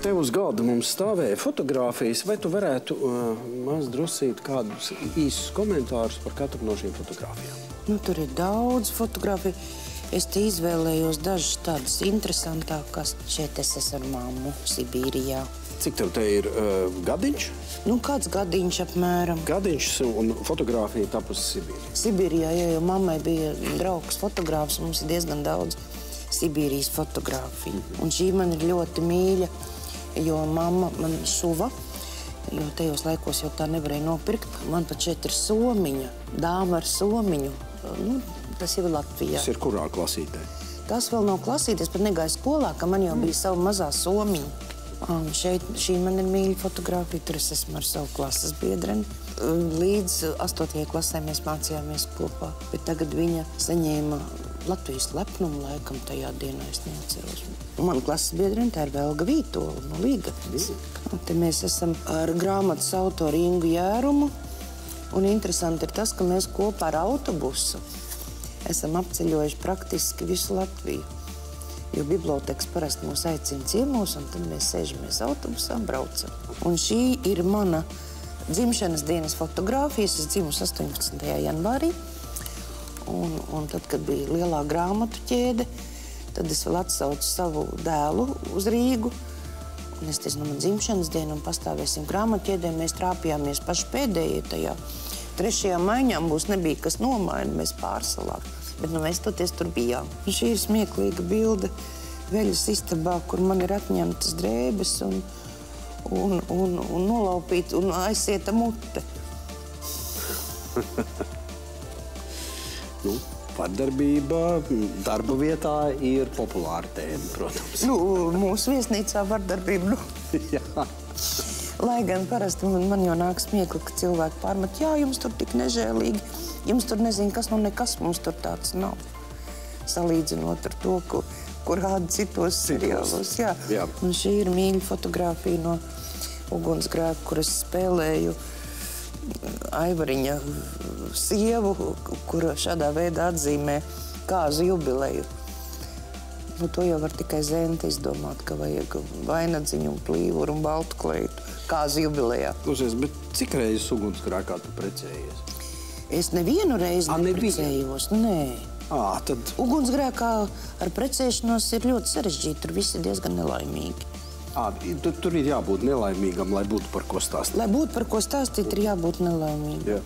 Tev uz galda mums stāvēja fotogrāfijas, vai tu varētu maz drusīt kādus īsus komentārus par katru no šīm fotogrāfijām? Nu, tur ir daudz fotogrāfiju. Es te izvēlējos dažas tādas interesantākas. Šeit es esmu ar mammu Sibīrijā. Cik tev te ir gadiņš? Nu, kāds gadiņš apmēram. Gadiņš un fotogrāfija tapusi Sibīrijā. Sibīrijā, jo mammai bija draugs fotogrāfs, un mums ir diezgan daudz Sibīrijas fotogrāfiju. Un šī man ir ļoti mīļa, jo mamma man šuva, jo tajos laikos jau tā nevarēja nopirkt. Man pat šeit ir somiņa, dāma ar somiņu. Nu, tas jau ir Latvijā. Tas ir kurā klasītē? Tas vēl nav klasīte, es pat negāju skolā, ka man jau bija sava mazā somiņa. Un šeit šī man ir mīļa fotogrāfija, tur es esmu ar savu klases biedreni. Līdz 8. klasē mēs mācījāmies kopā, bet tagad viņa saņēma Latvijas lepnumu laikam tajā dienā, es neatceros. Man klases biedrene tā ir Velga Vītola no Līgatnes. Te mēs esam ar grāmatas autoru Ingu Jērumu, un interesanti ir tas, ka mēs kopā ar autobusu esam apceļojuši praktiski visu Latviju. Jo biblioteks parasti mūs aicina ciemos, un tad mēs sēžamies autobusā, braucam. Un šī ir mana dzimšanas dienas fotogrāfijas. Es dzimusi 18. janvārī. Un tad, kad bija lielā grāmatu ķēde, tad es vēl atsaucu savu dēlu uz Rīgu. Un es teicu, man dzimšanas diena un pastāvēsim grāmatu ķēdē. Mēs trāpījāmies paši pēdējie tajā. 3. maiņā mums nebija kas nomaina, mēs pārsalā. Bet mēs toties tur bijām. Un šī ir smieklīga bilde veļas istabā, kur man ir atņemtas drēbes un nolaupīt un aizsieta mute. Nu, vardarbība darba vietā ir populāra tēma, protams. Nu, mūsu viesnīcā vardarbība, nu. Jā. Lai gan parasti man jau nāk smiekli, ka cilvēki pārmet, jā, jums tur tik nežēlīgi, jums tur nezinu kas, nu nekas mums tur tāds nav. Salīdzinot ar to, ko rāda citos seriālos. Jā. Un šī ir mīļa fotogrāfija no ugunsgrēka, kur es spēlēju Aivariņa sievu, kura šādā veidā atzīmē kāzu jubileju. Nu, to jau var tikai zēnti izdomāt, ka vajag vainadziņu, plīvuru un baltu kleitu kāzu jubilejā. Klausies, bet cik reizes ugunsgrēkā tu precējies? Es nevienu reizi neprecējos, nē. Tad... Ugunsgrēkā ar precēšanos ir ļoti sarežģīti, tur visi ir diezgan nelaimīgi. Tur ir jābūt nelaimīgam, lai būtu par ko stāstīt. Lai būtu par ko stāstīt, ir jābūt nelaimīgam. Jā.